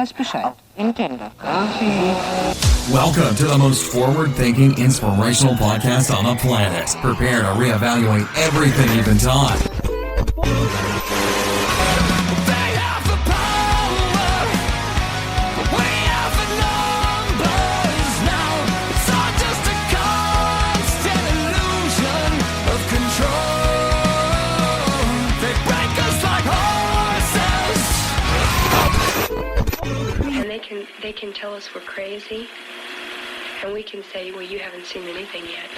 weiß Bescheid. Nintendo. Welcome to the most forward-thinking, inspirational podcast on the planet. Prepare to reevaluate everything you've been taught. They can tell us we're crazy, and we can say, well, you haven't seen anything yet.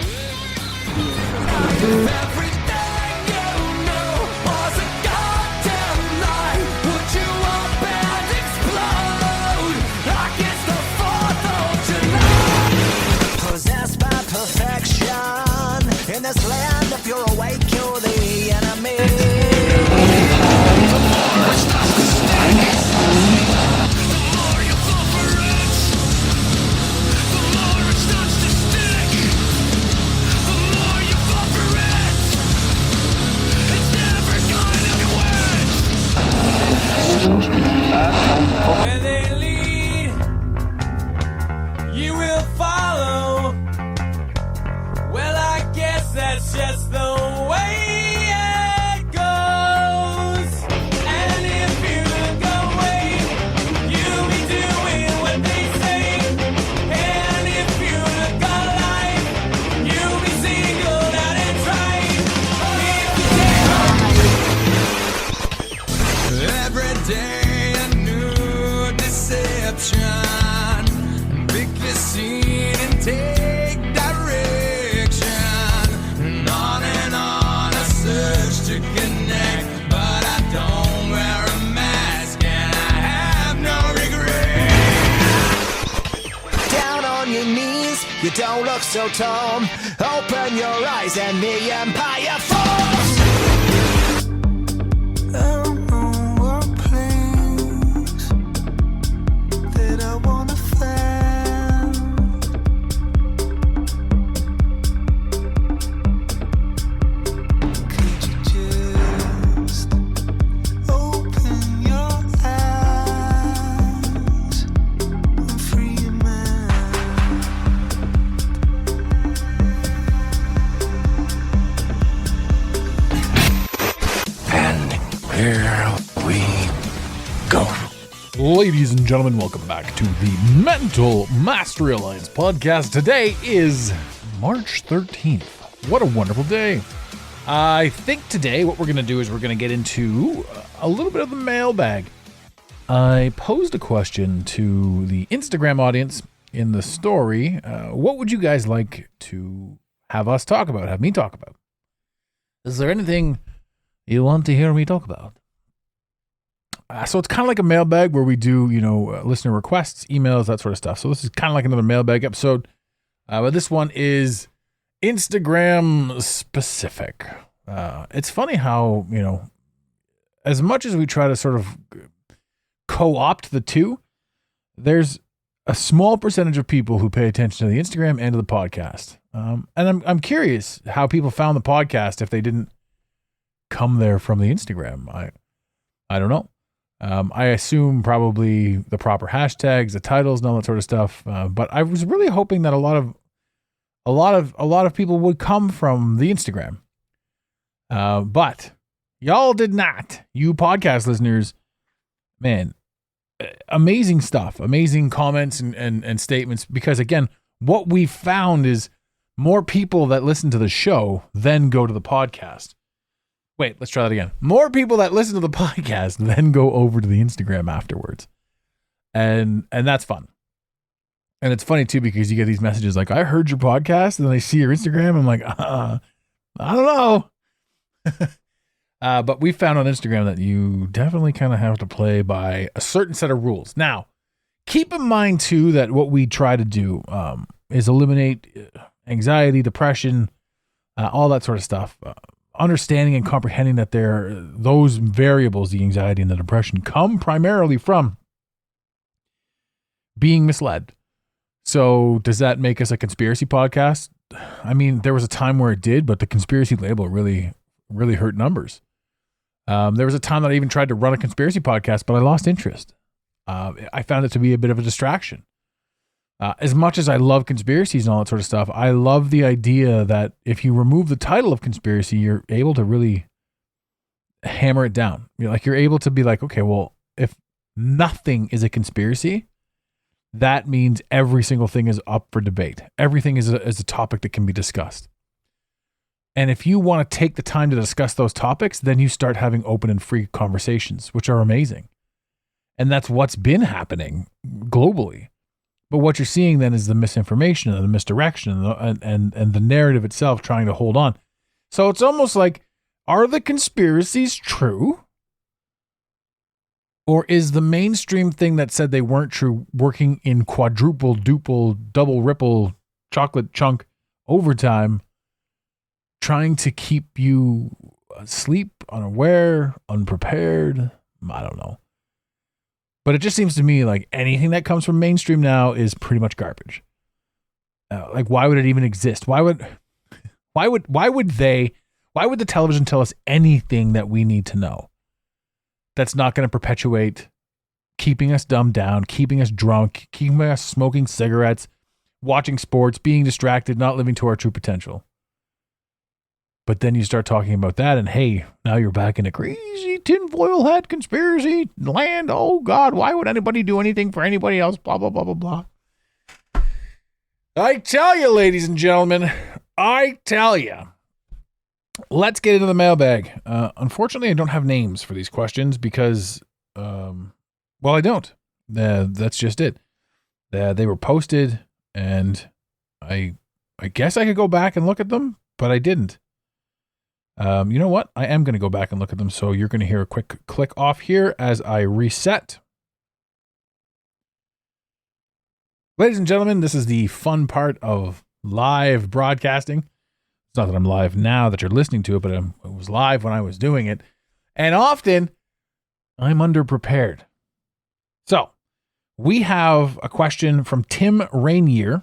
Everything you knew was a goddamn lie. Would you up and explode like it's the 4th of July? Possessed by perfection in this land, if you're awake, you're the enemy. Where they lead, you will follow. Well, I guess that's just the way it goes. And if you look away, you'll be doing what they say. And if you look alive, you'll be singled out and tried. Every day a new deception, pick the scene and take direction, and on a search to connect, but I don't wear a mask and I have no regret. Down on your knees, you don't look so tall. Open your eyes and the empire falls. Ladies and gentlemen, welcome back to the Mental Mastery Alliance podcast. Today is March 13th. What a wonderful day. I think today what we're going to do is we're going to get into a little bit of the mailbag. I posed a question to the Instagram audience in the story. What would you guys like to have us talk about, have me talk about? Is there anything you want to hear me talk about? So it's kind of like a mailbag where we do, listener requests, emails, that sort of stuff. So this is kind of like another mailbag episode. But this one is Instagram specific. It's funny how, as much as we try to sort of co-opt the two, there's a small percentage of people who pay attention to the Instagram and to the podcast. And I'm curious how people found the podcast if they didn't come there from the Instagram. I don't know. I assume probably the proper hashtags, the titles, and all that sort of stuff. But I was really hoping that a lot of people would come from the Instagram. But y'all did not. You podcast listeners, man, amazing stuff, amazing comments and statements. Because again, what we found is more people that listen to the show then go to the podcast. Wait, let's try that again. More people that listen to the podcast then go over to the Instagram afterwards. And that's fun. And it's funny too, because you get these messages like, I heard your podcast, and then I see your Instagram. I'm like, I don't know. But we found on Instagram that you definitely kind of have to play by a certain set of rules. Now, keep in mind too, that what we try to do is eliminate anxiety, depression, all that sort of stuff. Understanding and comprehending that those variables, the anxiety and the depression, come primarily from being misled. So does that make us a conspiracy podcast? I mean, there was a time where it did, but the conspiracy label really, really hurt numbers. There was a time that I even tried to run a conspiracy podcast, but I lost interest. I found it to be a bit of a distraction. As much as I love conspiracies and all that sort of stuff, I love the idea that if you remove the title of conspiracy, you're able to really hammer it down. You're able to be like, okay, well, if nothing is a conspiracy, that means every single thing is up for debate. Everything is a topic that can be discussed. And if you want to take the time to discuss those topics, then you start having open and free conversations, which are amazing. And that's what's been happening globally. But what you're seeing then is the misinformation and the misdirection and the narrative itself trying to hold on. So it's almost like, are the conspiracies true? Or is the mainstream thing that said they weren't true working in quadruple, duple, double ripple, chocolate chunk overtime, trying to keep you asleep, unaware, unprepared? I don't know. But it just seems to me like anything that comes from mainstream now is pretty much garbage. Like, why would it even exist? Why would the television tell us anything that we need to know? That's not going to perpetuate keeping us dumbed down, keeping us drunk, keeping us smoking cigarettes, watching sports, being distracted, not living to our true potential. But then you start talking about that, and hey, now you're back in a crazy tinfoil hat conspiracy land. Oh, God, why would anybody do anything for anybody else? Blah, blah, blah, blah, blah. I tell you, ladies and gentlemen, I tell you. Let's get into the mailbag. Unfortunately, I don't have names for these questions because, I don't. That's just it. They were posted, and I guess I could go back and look at them, but I didn't. You know what? I am going to go back and look at them, so you're going to hear a quick click off here as I reset. Ladies and gentlemen, this is the fun part of live broadcasting. It's not that I'm live now that you're listening to it, but it was live when I was doing it. And often, I'm underprepared. So, we have a question from Tim Rainier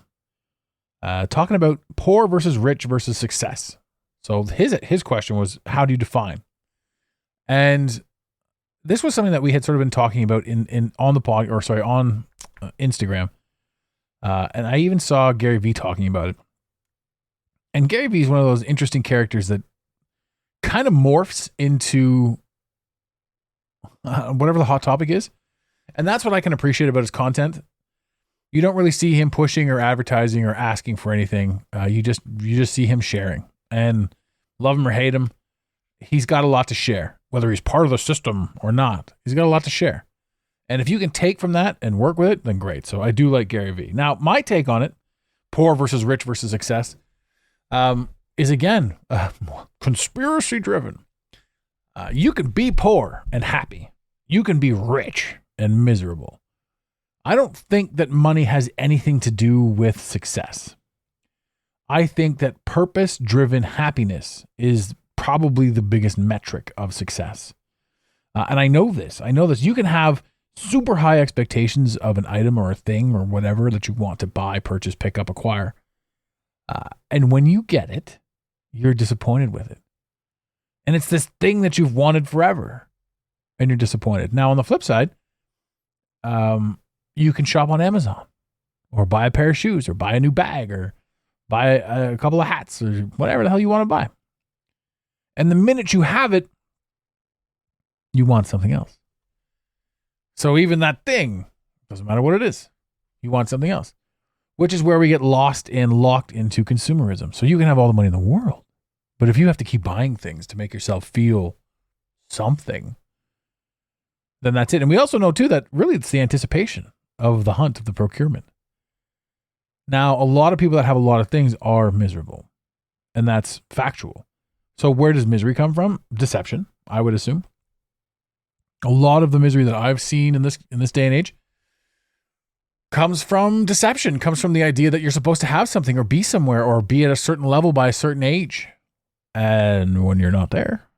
talking about poor versus rich versus success. So his question was, how do you define? And this was something that we had sort of been talking about on Instagram. And I even saw Gary Vee talking about it. And Gary Vee is one of those interesting characters that kind of morphs into whatever the hot topic is. And that's what I can appreciate about his content. You don't really see him pushing or advertising or asking for anything. You just see him sharing. And love him or hate him, he's got a lot to share. Whether he's part of the system or not, he's got a lot to share. And if you can take from that and work with it, then great. So I do like Gary Vee. Now, my take on it, poor versus rich versus success, is again, conspiracy driven. You can be poor and happy. You can be rich and miserable. I don't think that money has anything to do with success. I think that purpose-driven happiness is probably the biggest metric of success. And I know this. You can have super high expectations of an item or a thing or whatever that you want to buy, purchase, pick up, acquire. And when you get it, you're disappointed with it. And it's this thing that you've wanted forever, and you're disappointed. Now, on the flip side, you can shop on Amazon or buy a pair of shoes or buy a new bag or buy a couple of hats or whatever the hell you want to buy. And the minute you have it, you want something else. So even that thing, doesn't matter what it is, you want something else, which is where we get lost and locked into consumerism. So you can have all the money in the world, but if you have to keep buying things to make yourself feel something, then that's it. And we also know too that really it's the anticipation of the hunt, of the procurement. Now, a lot of people that have a lot of things are miserable, and that's factual. So where does misery come from? Deception, I would assume. A lot of the misery that I've seen in this day and age comes from deception, comes from the idea that you're supposed to have something or be somewhere or be at a certain level by a certain age. And when you're not there,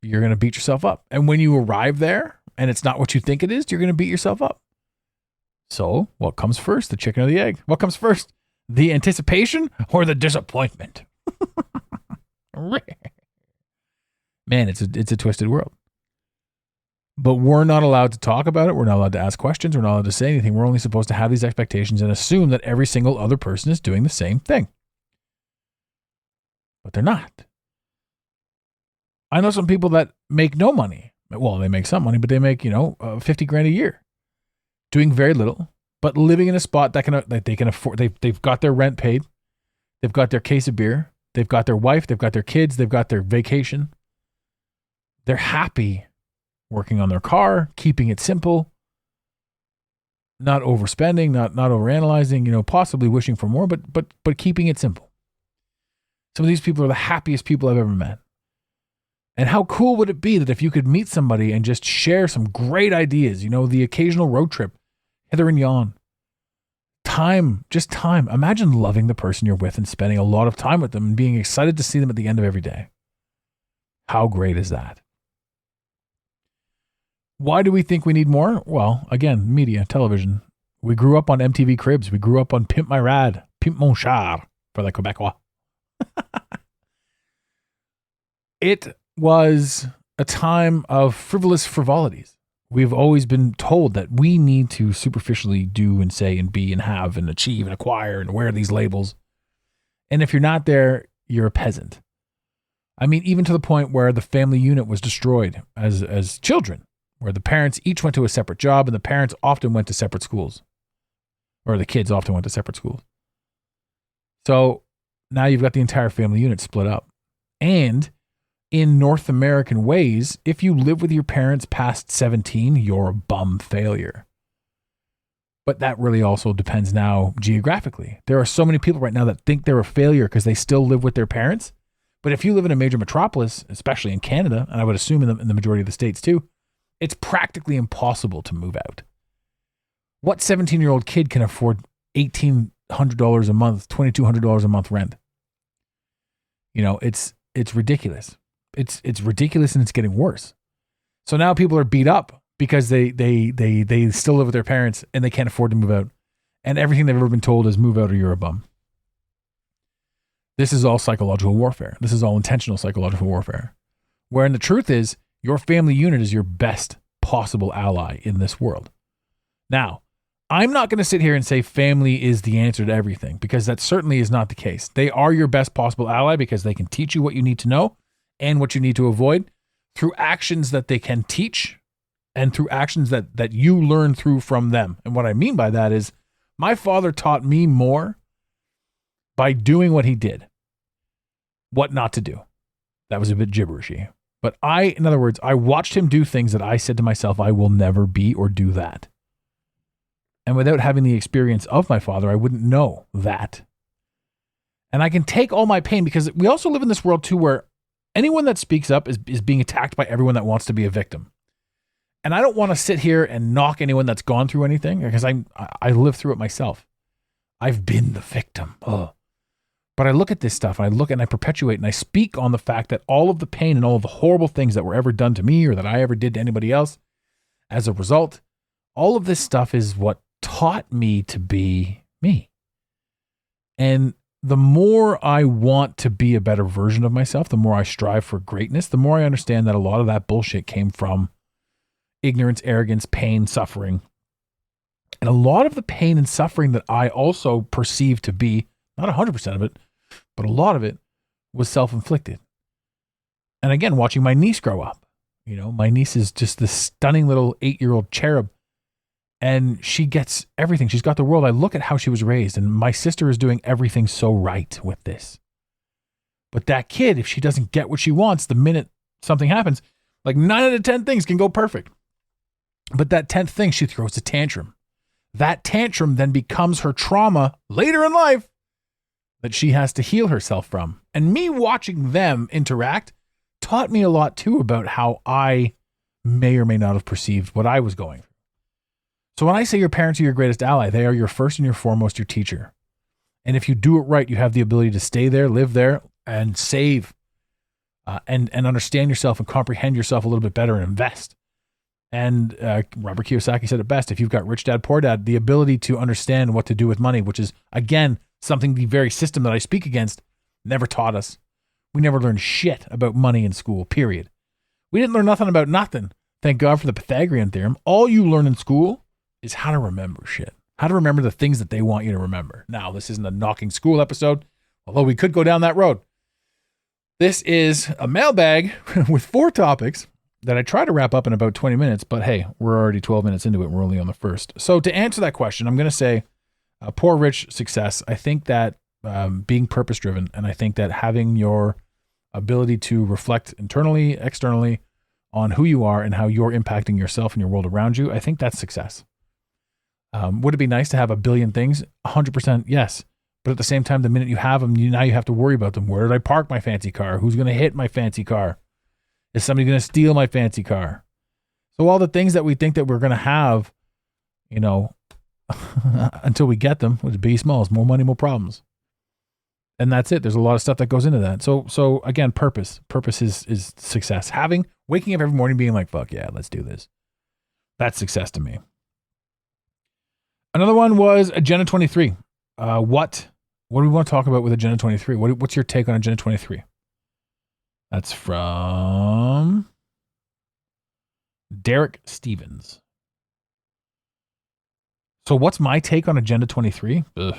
you're going to beat yourself up. And when you arrive there and it's not what you think it is, you're going to beat yourself up. So what comes first, the chicken or the egg? What comes first, the anticipation or the disappointment? Man, it's a twisted world. But we're not allowed to talk about it. We're not allowed to ask questions. We're not allowed to say anything. We're only supposed to have these expectations and assume that every single other person is doing the same thing. But they're not. I know some people that make no money. Well, they make some money, but they make, 50 grand a year, doing very little, but living in a spot that they can afford. They've got their rent paid. They've got their case of beer. They've got their wife. They've got their kids. They've got their vacation. They're happy working on their car, keeping it simple, not overspending, not overanalyzing, possibly wishing for more, but keeping it simple. Some of these people are the happiest people I've ever met. And how cool would it be that if you could meet somebody and just share some great ideas, the occasional road trip, hither and yon. Just time. Imagine loving the person you're with and spending a lot of time with them and being excited to see them at the end of every day. How great is that? Why do we think we need more? Well, again, media, television. We grew up on MTV Cribs. We grew up on Pimp My Rad, Pimp Mon Char, for the Quebecois. It was a time of frivolous frivolities. We've always been told that we need to superficially do and say and be and have and achieve and acquire and wear these labels. And if you're not there, you're a peasant. I mean, even to the point where the family unit was destroyed as children, where the parents each went to a separate job and the parents often went to separate schools, or the kids often went to separate schools. So now you've got the entire family unit split up. And in North American ways, if you live with your parents past 17, you're a bum failure. But that really also depends now geographically. There are so many people right now that think they're a failure because they still live with their parents. But if you live in a major metropolis, especially in Canada, and I would assume in the majority of the states too, it's practically impossible to move out. What 17-year-old kid can afford $1,800 a month, $2,200 a month rent? It's ridiculous. It's ridiculous, and it's getting worse. So now people are beat up because they still live with their parents and they can't afford to move out. And everything they've ever been told is move out or you're a bum. This is all psychological warfare. This is all intentional psychological warfare. Wherein the truth is, your family unit is your best possible ally in this world. Now, I'm not going to sit here and say family is the answer to everything, because that certainly is not the case. They are your best possible ally because they can teach you what you need to know and what you need to avoid through actions that they can teach and through actions that you learn through from them. And what I mean by that is my father taught me more by doing what he did, what not to do. That was a bit gibberishy. But in other words, I watched him do things that I said to myself, I will never be or do that. And without having the experience of my father, I wouldn't know that. And I can take all my pain, because we also live in this world too where anyone that speaks up is being attacked by everyone that wants to be a victim. And I don't want to sit here and knock anyone that's gone through anything, because I lived through it myself. I've been the victim. Ugh. But I look at this stuff and I look and I perpetuate and I speak on the fact that all of the pain and all of the horrible things that were ever done to me or that I ever did to anybody else, as a result, all of this stuff is what taught me to be me. And the more I want to be a better version of myself, the more I strive for greatness, the more I understand that a lot of that bullshit came from ignorance, arrogance, pain, suffering. And a lot of the pain and suffering that I also perceive to be, not 100% of it, but a lot of it was self-inflicted. And again, watching my niece grow up, my niece is just this stunning little 8-year-old cherub, and she gets everything. She's got the world. I look at how she was raised, and my sister is doing everything so right with this. But that kid, if she doesn't get what she wants, the minute something happens, like 9 out of 10 things can go perfect. But that 10th thing, she throws a tantrum. That tantrum then becomes her trauma later in life that she has to heal herself from. And me watching them interact taught me a lot too about how I may or may not have perceived what I was going through. So when I say your parents are your greatest ally, they are your first and your foremost, your teacher. And if you do it right, you have the ability to stay there, live there, and save, and understand yourself and comprehend yourself a little bit better and invest. And Robert Kiyosaki said it best: if you've got Rich Dad, Poor Dad, the ability to understand what to do with money, which is, again, something the very system that I speak against never taught us. We never learned shit about money in school, period. We didn't learn nothing about nothing. Thank God for the Pythagorean theorem. All you learn in school is how to remember shit, how to remember the things that they want you to remember. Now, this isn't a knocking school episode, although we could go down that road. This is a mailbag with 4 topics that I try to wrap up in about 20 minutes, but hey, we're already 12 minutes into it. We're only on the first. So to answer that question, I'm going to say poor rich success. I think that being purpose-driven, and I think that having your ability to reflect internally, externally on who you are and how you're impacting yourself and your world around you, I think that's success. Would it be nice to have a billion things? 100% yes. But at the same time, the minute you have them, now you have to worry about them. Where did I park my fancy car? Who's going to hit my fancy car? Is somebody going to steal my fancy car? So all the things that we think that we're going to have, you know, until we get them, with big smalls, more money, more problems. And that's it. There's a lot of stuff that goes into that. So again, purpose is success. Waking up every morning being like, fuck yeah, let's do this. That's success to me. Another one was Agenda 23. What do we want to talk about with Agenda 23? What's your take on Agenda 23? That's from Derek Stevens. So what's my take on Agenda 23? Ugh.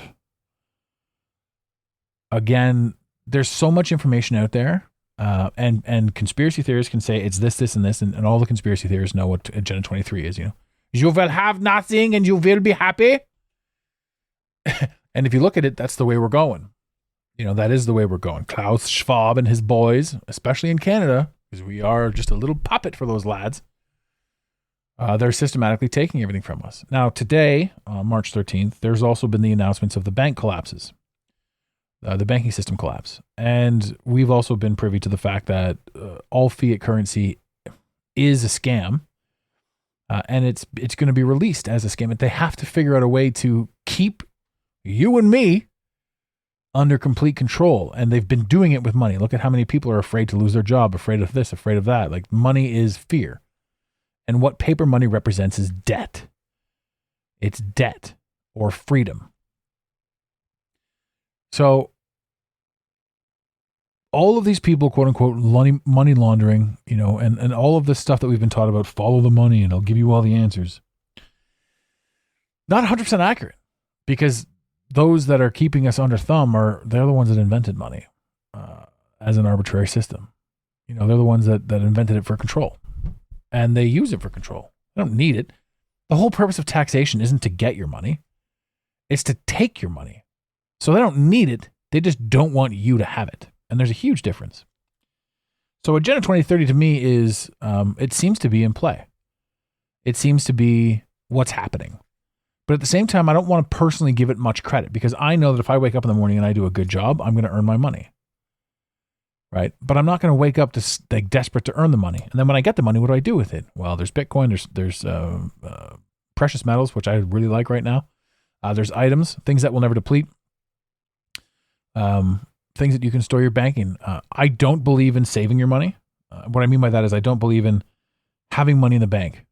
Again, there's so much information out there, and conspiracy theorists can say it's this, and this, and all the conspiracy theorists know what Agenda 23 is, you know. You will have nothing and you will be happy. And if you look at it, that's the way we're going. You know, that is the way we're going. Klaus Schwab and his boys, especially in Canada, because we are just a little puppet for those lads, they're systematically taking everything from us. Now, today, March 13th, there's also been the announcements of the bank collapses. The banking system collapse. And we've also been privy to the fact that all fiat currency is a scam, and it's going to be released as a scam. They have to figure out a way to keep you and me under complete control, and they've been doing it with money. Look at how many people are afraid to lose their job, afraid of this, afraid of that. Like, money is fear. And what paper money represents is debt. It's debt or freedom. So all of these people, quote unquote, money laundering, you know, and all of this stuff that we've been taught about, follow the money and it'll give you all the answers. Not 100% accurate, because those that are keeping us under thumb they're the ones that invented money as an arbitrary system. You know, they're the ones that invented it for control, and they use it for control. They don't need it. The whole purpose of taxation isn't to get your money. It's to take your money. So they don't need it. They just don't want you to have it. And there's a huge difference. So Agenda 2030 to me is, it seems to be in play. It seems to be what's happening. But at the same time, I don't want to personally give it much credit, because I know that if I wake up in the morning and I do a good job, I'm going to earn my money. Right? But I'm not going to wake up to like desperate to earn the money. And then when I get the money, what do I do with it? Well, there's Bitcoin, there's precious metals, which I really like right now. There's items, things that will never deplete. Things that you can store your banking. I don't believe in saving your money. What I mean by that is I don't believe in having money in the bank.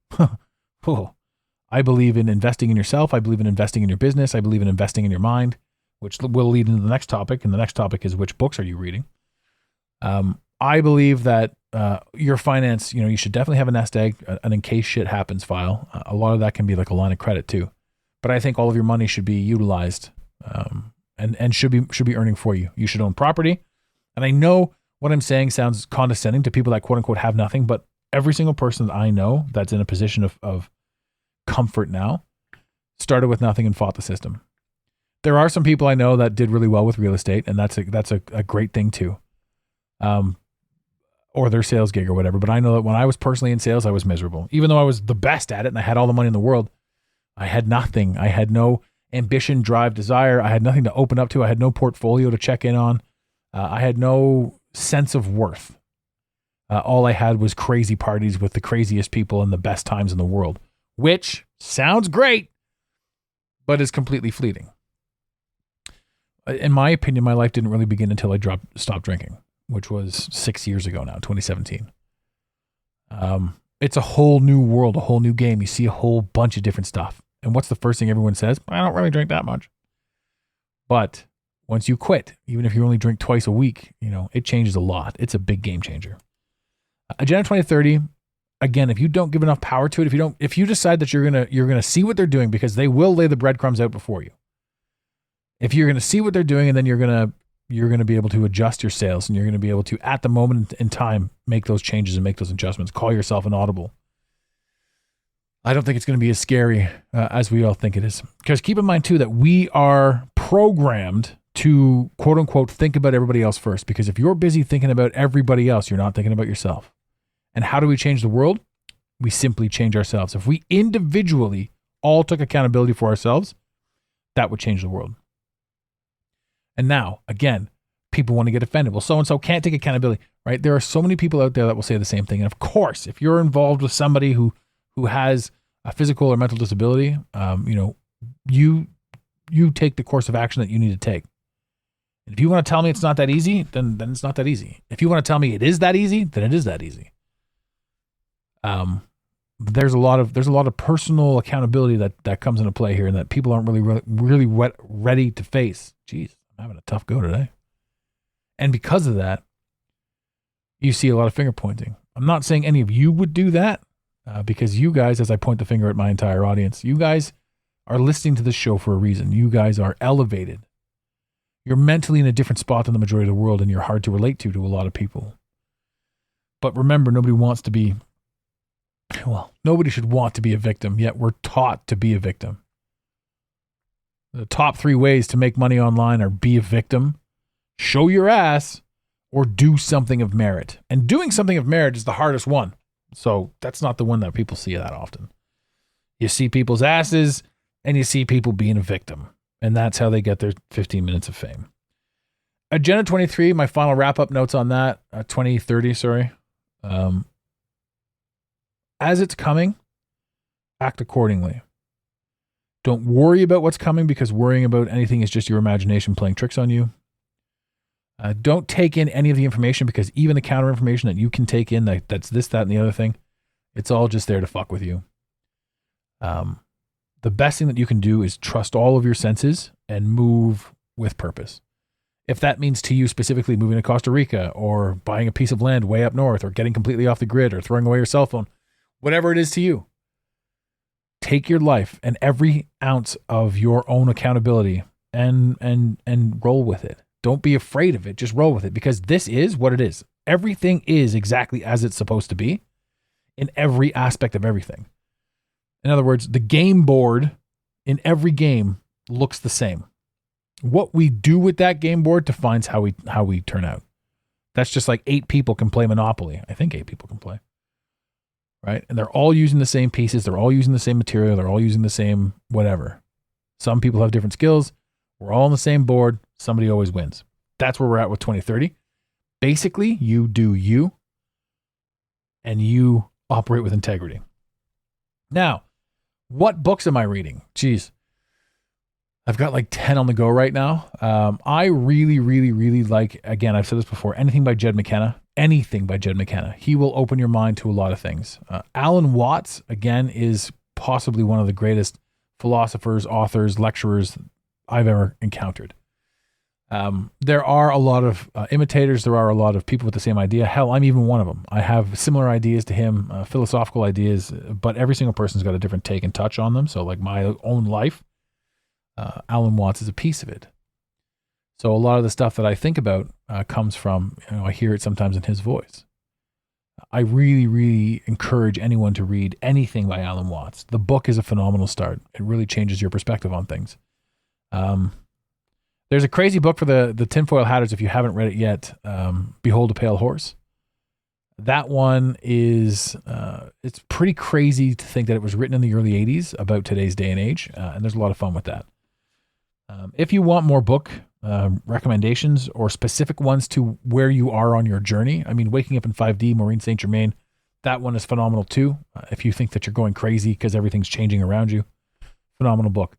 I believe in investing in yourself. I believe in investing in your business. I believe in investing in your mind, which will lead into the next topic. And the next topic is, which books are you reading? I believe that your finance, you know, you should definitely have a nest egg, an in case shit happens file. A lot of that can be like a line of credit too. But I think all of your money should be utilized and should be earning for you. You should own property. And I know what I'm saying sounds condescending to people that quote unquote have nothing, but every single person that I know that's in a position of comfort now started with nothing and fought the system. There are some people I know that did really well with real estate, and that's a great thing too. Or their sales gig or whatever. But I know that when I was personally in sales, I was miserable. Even though I was the best at it and I had all the money in the world, I had nothing. I had no ambition, drive, desire. I had nothing to open up to. I had no portfolio to check in on. I had no sense of worth. All I had was crazy parties with the craziest people and the best times in the world, which sounds great, but is completely fleeting. In my opinion, my life didn't really begin until I stopped drinking, which was 6 years ago now, 2017. It's a whole new world, a whole new game. You see a whole bunch of different stuff. And what's the first thing everyone says? I don't really drink that much. But once you quit, even if you only drink twice a week, you know, it changes a lot. It's a big game changer. Agenda 2030, again, if you don't give enough power to it, if you decide that you're gonna see what they're doing, because they will lay the breadcrumbs out before you. If you're gonna see what they're doing, and then you're gonna be able to adjust your sales, and you're gonna be able to, at the moment in time, make those changes and make those adjustments. Call yourself an audible. I don't think it's going to be as scary as we all think it is. Because keep in mind too that we are programmed to, quote unquote, think about everybody else first. Because if you're busy thinking about everybody else, you're not thinking about yourself. And how do we change the world? We simply change ourselves. If we individually all took accountability for ourselves, that would change the world. And now, again, people want to get offended. Well, so-and-so can't take accountability, right? There are so many people out there that will say the same thing. And of course, if you're involved with somebody who has a physical or mental disability, you take the course of action that you need to take. And if you want to tell me it's not that easy, then it's not that easy. If you want to tell me it is that easy, then it is that easy. There's a lot of personal accountability that comes into play here, and that people aren't really ready to face. Jeez, I'm having a tough go today. And because of that, you see a lot of finger pointing. I'm not saying any of you would do that. Because you guys, as I point the finger at my entire audience, you guys are listening to this show for a reason. You guys are elevated. You're mentally in a different spot than the majority of the world, and you're hard to relate to a lot of people. But remember, nobody should want to be a victim, yet we're taught to be a victim. The top 3 ways to make money online are: be a victim, show your ass, or do something of merit. And doing something of merit is the hardest one. So that's not the one that people see that often. You see people's asses, and you see people being a victim. And that's how they get their 15 minutes of fame. Agenda 23, my final wrap-up notes on that, 2030, sorry. As it's coming, act accordingly. Don't worry about what's coming, because worrying about anything is just your imagination playing tricks on you. Don't take in any of the information, because even the counter information that you can take in, that's this, that, and the other thing, it's all just there to fuck with you. The best thing that you can do is trust all of your senses and move with purpose. If that means to you specifically moving to Costa Rica, or buying a piece of land way up north, or getting completely off the grid, or throwing away your cell phone, whatever it is to you, take your life and every ounce of your own accountability and roll with it. Don't be afraid of it. Just roll with it, because this is what it is. Everything is exactly as it's supposed to be in every aspect of everything. In other words, the game board in every game looks the same. What we do with that game board defines how we turn out. That's just like 8 people can play Monopoly. I think 8 people can play. Right? And they're all using the same pieces. They're all using the same material. They're all using the same whatever. Some people have different skills. We're all on the same board. Somebody always wins. That's where we're at with 2030. Basically, you do you, and you operate with integrity. Now, what books am I reading? Jeez. I've got like 10 on the go right now. I really, really, really like, again, I've said this before, anything by Jed McKenna. Anything by Jed McKenna. He will open your mind to a lot of things. Alan Watts, again, is possibly one of the greatest philosophers, authors, lecturers I've ever encountered. There are a lot of imitators. There are a lot of people with the same idea. Hell, I'm even one of them. I have similar ideas to him, philosophical ideas, but every single person's got a different take and touch on them. So like my own life, Alan Watts is a piece of it. So a lot of the stuff that I think about comes from, I hear it sometimes in his voice. I really, really encourage anyone to read anything by Alan Watts. The book is a phenomenal start. It really changes your perspective on things. There's a crazy book for the tinfoil hatters. If you haven't read it yet, Behold a Pale Horse. That one is, it's pretty crazy to think that it was written in the early 80s about today's day and age. And there's a lot of fun with that. If you want more book recommendations or specific ones to where you are on your journey, I mean, Waking Up in 5D, Maureen St. Germain, that one is phenomenal too. If you think that you're going crazy because everything's changing around you, phenomenal book.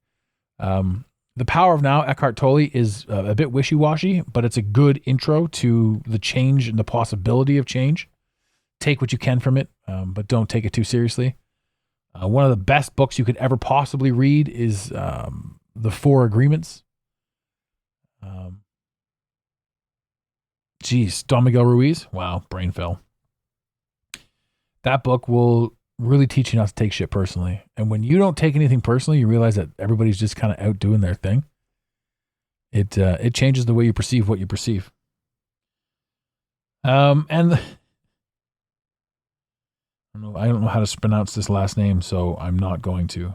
The Power of Now, Eckhart Tolle, is a bit wishy-washy, but it's a good intro to the change and the possibility of change. Take what you can from it, but don't take it too seriously. One of the best books you could ever possibly read is The Four Agreements. Don Miguel Ruiz. Wow, brain fell. That book will really teach you not to take shit personally. And when you don't take anything personally, you realize that everybody's just kind of out doing their thing. It changes the way you perceive what you perceive. And I don't know how to pronounce this last name, so I'm not going to.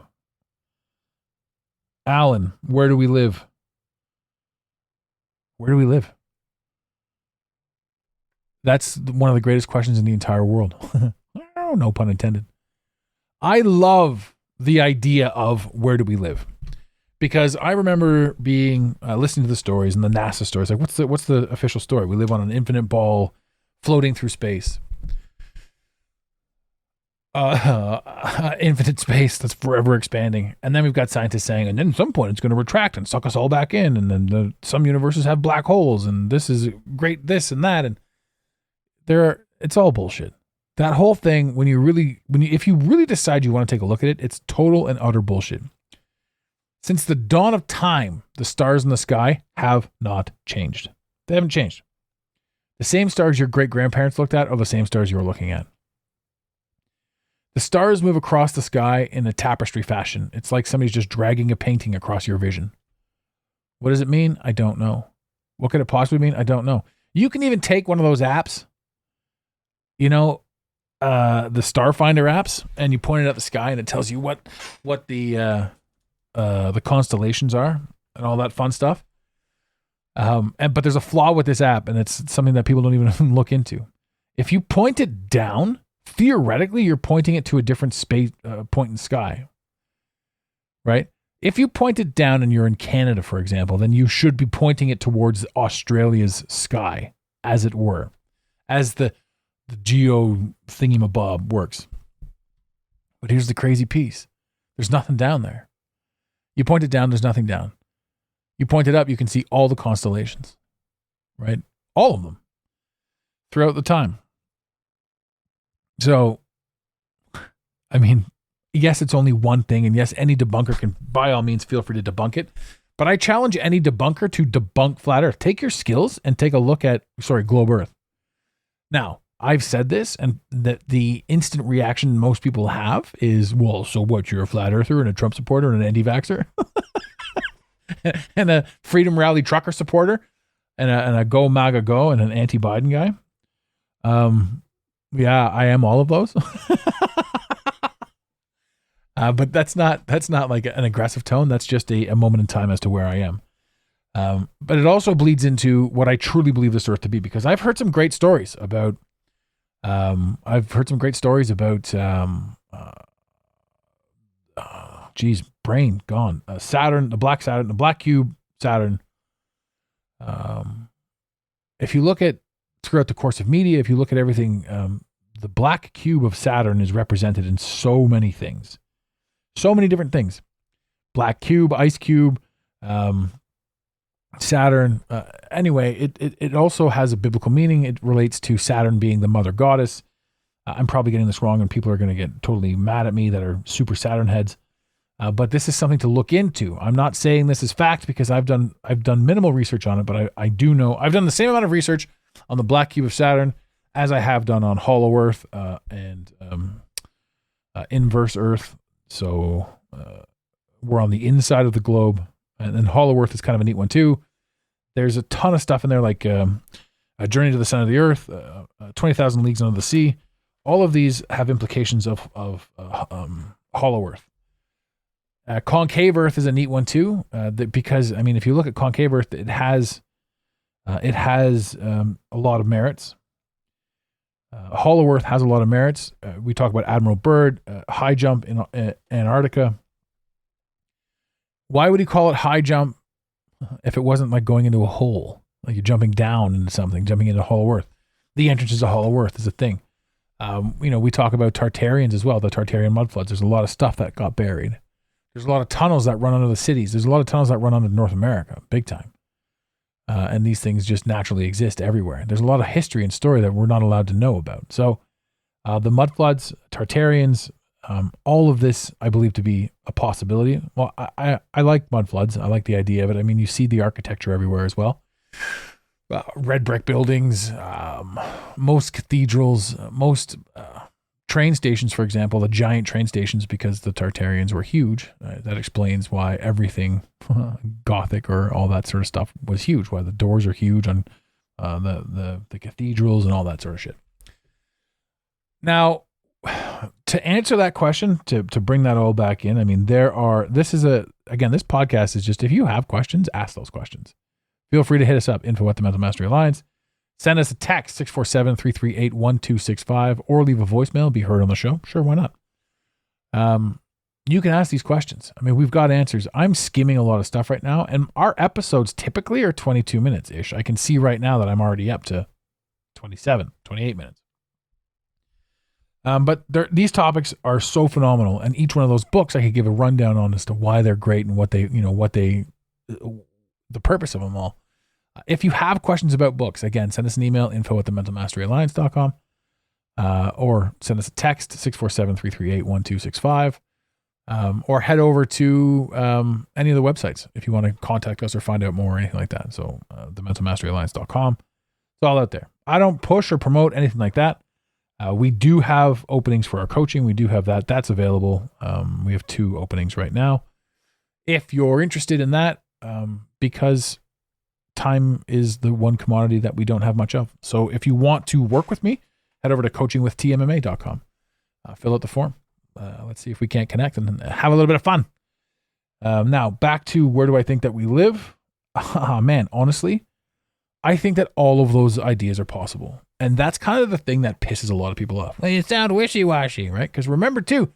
Alan, where do we live? Where do we live? That's one of the greatest questions in the entire world. Oh, no pun intended. I love the idea of where do we live, because I remember being listening to the stories and the NASA stories. Like, what's the official story? We live on an infinite ball floating through space. Infinite space that's forever expanding. And then we've got scientists saying, and then at some point it's going to retract and suck us all back in. And then some universes have black holes, and this is great, this and that. And it's all bullshit. That whole thing, if you really decide you want to take a look at it, it's total and utter bullshit. Since the dawn of time, the stars in the sky have not changed. They haven't changed. The same stars your great-grandparents looked at are the same stars you're looking at. The stars move across the sky in a tapestry fashion. It's like somebody's just dragging a painting across your vision. What does it mean? I don't know. What could it possibly mean? I don't know. You can even take one of those apps, the Starfinder apps, and you point it at the sky and it tells you what the constellations are and all that fun stuff. But there's a flaw with this app, and it's something that people don't even look into. If you point it down, theoretically, you're pointing it to a different space point in the sky, right? If you point it down and you're in Canada, for example, then you should be pointing it towards Australia's sky, as it were, as the geo thingamabob works. But here's the crazy piece. There's nothing down there. You point it down, there's nothing down. You point it up, you can see all the constellations, right? All of them throughout the time. So, I mean, yes, it's only one thing, and yes, any debunker can, by all means, feel free to debunk it. But I challenge any debunker to debunk Flat Earth. Take your skills and take a look at, Globe Earth. Now, I've said this, and that the instant reaction most people have is, well, so what, you're a Flat Earther and a Trump supporter and an anti-vaxxer? And a Freedom Rally trucker supporter and a Go MAGA Go and an anti-Biden guy. Yeah, I am all of those. But that's not like an aggressive tone. That's just a moment in time as to where I am. But it also bleeds into what I truly believe this Earth to be, because I've heard some great stories about brain gone. Saturn, the black cube Saturn. If you look at throughout the course of media, if you look at everything, the black cube of Saturn is represented in so many things, so many different things. Black cube, ice cube, Saturn. Anyway, it also has a biblical meaning. It relates to Saturn being the mother goddess. I'm probably getting this wrong, and people are going to get totally mad at me that are super Saturn heads. But this is something to look into. I'm not saying this is fact, because I've done minimal research on it, but I do know I've done the same amount of research on the black cube of Saturn as I have done on Hollow Earth and Inverse Earth. So we're on the inside of the globe, and then Hollow Earth is kind of a neat one too. There's a ton of stuff in there, like A Journey to the Center of the Earth, 20,000 Leagues Under the Sea. All of these have implications of Hollow Earth. Concave Earth is a neat one too, because I mean, if you look at concave Earth, it has a lot of merits. Hollow Earth has a lot of merits. We talk about Admiral Byrd, high jump in Antarctica. Why would he call it high jump if it wasn't like going into a hole, like you're jumping down into something, jumping into Hollow Earth? The entrance to Hollow Earth is a thing. We talk about Tartarians as well, the Tartarian mud floods. There's a lot of stuff that got buried. There's a lot of tunnels that run under the cities. There's a lot of tunnels that run under North America, big time. And these things just naturally exist everywhere. There's a lot of history and story that we're not allowed to know about. So the mud floods, Tartarians, all of this I believe to be a possibility. Well, I like mud floods. I like the idea of it. I mean, you see the architecture everywhere as well. Red brick buildings, most cathedrals, most train stations, for example, the giant train stations, because the Tartarians were huge. That explains why everything Gothic or all that sort of stuff was huge. Why the doors are huge on the cathedrals and all that sort of shit. Now, to answer that question, to bring that all back in, I mean, this podcast is just, if you have questions, ask those questions. Feel free to hit us up, info at the Mental Mastery Alliance. Send us a text, 647-338-1265, or leave a voicemail, be heard on the show. Sure, why not? You can ask these questions. I mean, we've got answers. I'm skimming a lot of stuff right now, and our episodes typically are 22 minutes-ish. I can see right now that I'm already up to 27, 28 minutes. But these topics are so phenomenal, and each one of those books I could give a rundown on as to why they're great and the purpose of them all. If you have questions about books, again, send us an email, info at thementalmasteryalliance.com, or send us a text, 647-338-1265, or head over to any of the websites if you want to contact us or find out more or anything like that. So thementalmasteryalliance.com, it's all out there. I don't push or promote anything like that. We do have openings for our coaching. We do have that. That's available. We have 2 openings right now. If you're interested in that, because time is the one commodity that we don't have much of. So if you want to work with me, head over to coachingwithtmma.com. Fill out the form. Let's see if we can't connect and have a little bit of fun. Now, back to where do I think that we live? Man, honestly, I think that all of those ideas are possible. And that's kind of the thing that pisses a lot of people off. Well, you sound wishy-washy, right? Because remember, too,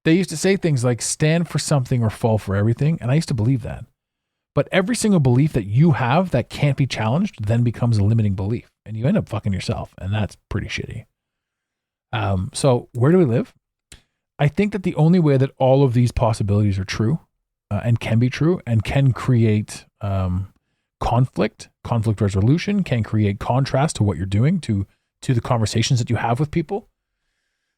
they used to say things like stand for something or fall for everything. And I used to believe that. But every single belief that you have that can't be challenged then becomes a limiting belief. And you end up fucking yourself. And that's pretty shitty. So where do we live? I think that the only way that all of these possibilities are true and can be true and can create conflict resolution, can create contrast to what you're doing, to the conversations that you have with people.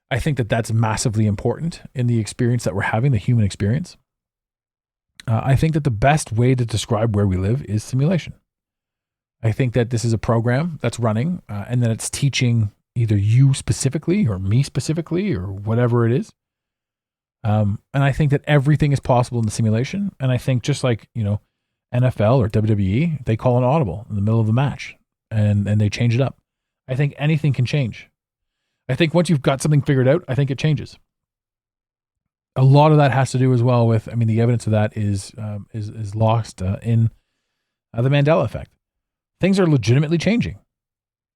I think that that's massively important in the experience that we're having, the human experience. I think that the best way to describe where we live is simulation. I think that this is a program that's running and that it's teaching either you specifically or me specifically or whatever it is. And I think that everything is possible in the simulation. And I think just like, NFL or WWE, they call an audible in the middle of the match and they change it up. I think anything can change. I think once you've got something figured out, I think it changes. A lot of that has to do as well with, the evidence of that is lost in the Mandela effect. Things are legitimately changing.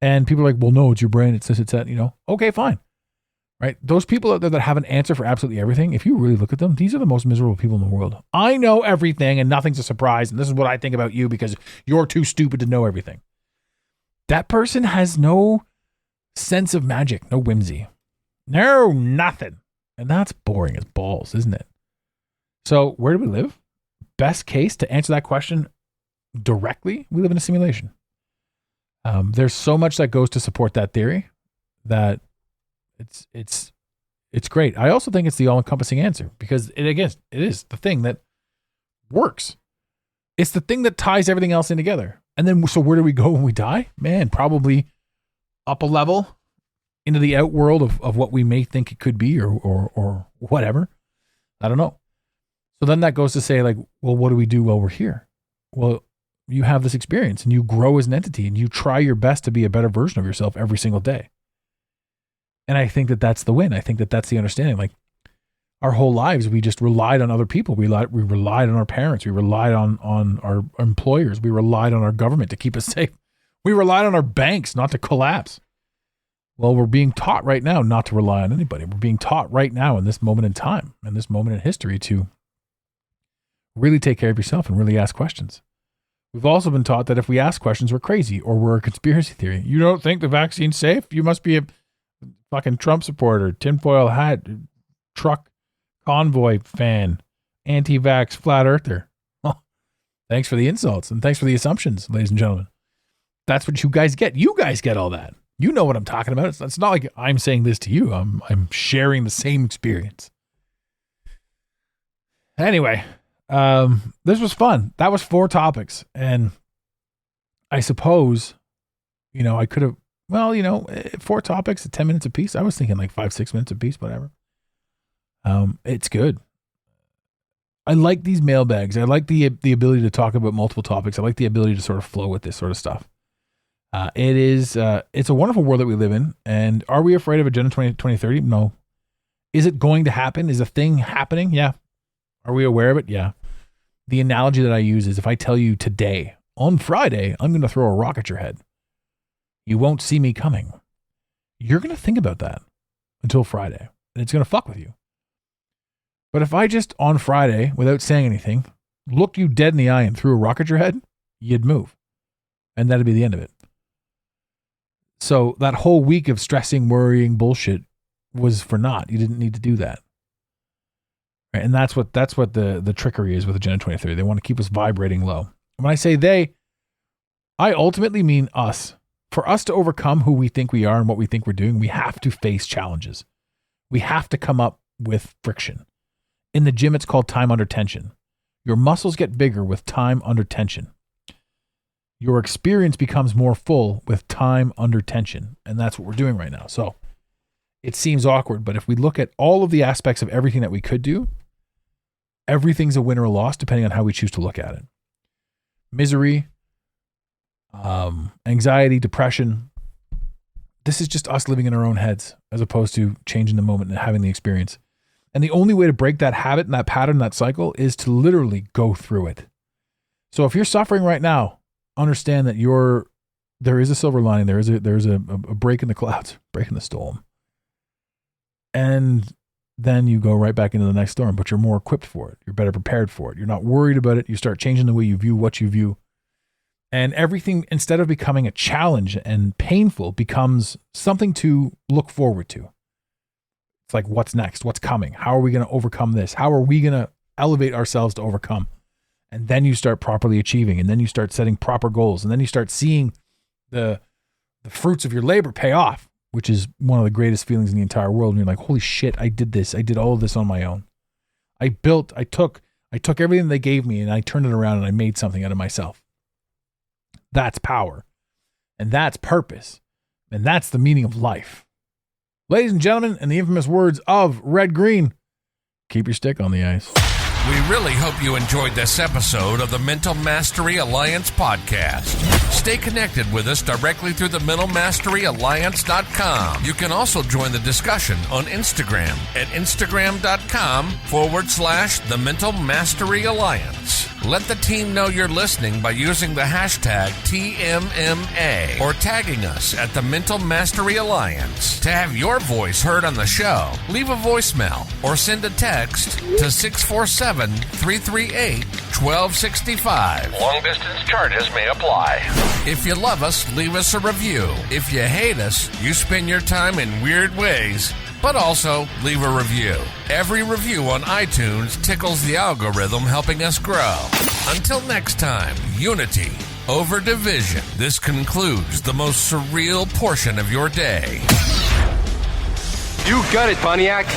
And people are like, well, no, it's your brain. It's this, it's that, Okay, fine. Right? Those people out there that have an answer for absolutely everything, if you really look at them, these are the most miserable people in the world. I know everything and nothing's a surprise. And this is what I think about you because you're too stupid to know everything. That person has no sense of magic, no whimsy. No, nothing. And that's boring as balls, isn't it? So where do we live? Best case to answer that question directly, we live in a simulation. There's so much that goes to support that theory that it's great. I also think it's the all-encompassing answer because it is the thing that works. It's the thing that ties everything else in together. And then, so where do we go when we die? Man, probably up a level into the outworld of what we may think it could be or whatever. I don't know. So then that goes to say like, well, what do we do while we're here? Well, you have this experience and you grow as an entity and you try your best to be a better version of yourself every single day. And I think that that's the win. I think that that's the understanding. Like our whole lives, we just relied on other people. We relied on our parents. We relied on our employers. We relied on our government to keep us safe. We relied on our banks not to collapse. Well, we're being taught right now not to rely on anybody. We're being taught right now in this moment in time, in this moment in history to really take care of yourself and really ask questions. We've also been taught that if we ask questions, we're crazy or we're a conspiracy theory. You don't think the vaccine's safe? You must be a fucking Trump supporter, tinfoil hat, truck convoy fan, anti-vax flat earther. Oh, thanks for the insults and thanks for the assumptions, ladies and gentlemen. That's what you guys get. You guys get all that. You know what I'm talking about. It's not like I'm saying this to you. I'm sharing the same experience. Anyway, this was fun. That was 4 topics. And I suppose, I could have Well, 4 topics at 10 minutes apiece. I was thinking like 5-6 minutes apiece, whatever. It's good. I like these mailbags. I like the ability to talk about multiple topics. I like the ability to sort of flow with this sort of stuff. It's a wonderful world that we live in. And are we afraid of Agenda 2030? No. Is it going to happen? Is a thing happening? Yeah. Are we aware of it? Yeah. The analogy that I use is if I tell you today, on Friday, I'm going to throw a rock at your head. You won't see me coming. You're going to think about that until Friday, and it's going to fuck with you. But if I just, on Friday, without saying anything, looked you dead in the eye and threw a rock at your head, you'd move. And that'd be the end of it. So that whole week of stressing, worrying, bullshit was for naught. You didn't need to do that. Right? And that's what the trickery is with Agenda 2030. They want to keep us vibrating low. When I say they, I ultimately mean us. For us to overcome who we think we are and what we think we're doing, we have to face challenges. We have to come up with friction. In the gym, it's called time under tension. Your muscles get bigger with time under tension. Your experience becomes more full with time under tension. And that's what we're doing right now. So it seems awkward, but if we look at all of the aspects of everything that we could do, everything's a win or a loss depending on how we choose to look at it. Misery, anxiety, depression. This is just us living in our own heads as opposed to changing the moment and having the experience. And the only way to break that habit and that pattern, that cycle, is to literally go through it. So if you're suffering right now, understand that there is a silver lining. There's a break in the clouds, break in the storm. And then you go right back into the next storm, but you're more equipped for it. You're better prepared for it. You're not worried about it. You start changing the way you view what you view. And everything, instead of becoming a challenge and painful, becomes something to look forward to. It's like, what's next? What's coming? How are we going to overcome this? How are we going to elevate ourselves to overcome? And then you start properly achieving, and then you start setting proper goals, and then you start seeing the fruits of your labor pay off, which is one of the greatest feelings in the entire world. And you're like, holy shit, I did this. I did all of this on my own. I took everything they gave me and I turned it around and I made something out of myself. That's power. And that's purpose. And that's the meaning of life. Ladies and gentlemen, in the infamous words of Red Green, keep your stick on the ice. We really hope you enjoyed this episode of the Mental Mastery Alliance podcast. Stay connected with us directly through the mentalmasteryalliance.com. You can also join the discussion on Instagram at instagram.com/the Mental Mastery Alliance. Let the team know you're listening by using the hashtag TMMA or tagging us at the Mental Mastery Alliance. To have your voice heard on the show, leave a voicemail or send a text to 647-338-1265. Long distance charges may apply. If you love us, leave us a review. If you hate us, you spend your time in weird ways, but also leave a review. Every review on iTunes tickles the algorithm, helping us grow. Until next time, unity over division. This concludes the most surreal portion of your day. You got it, Pontiac.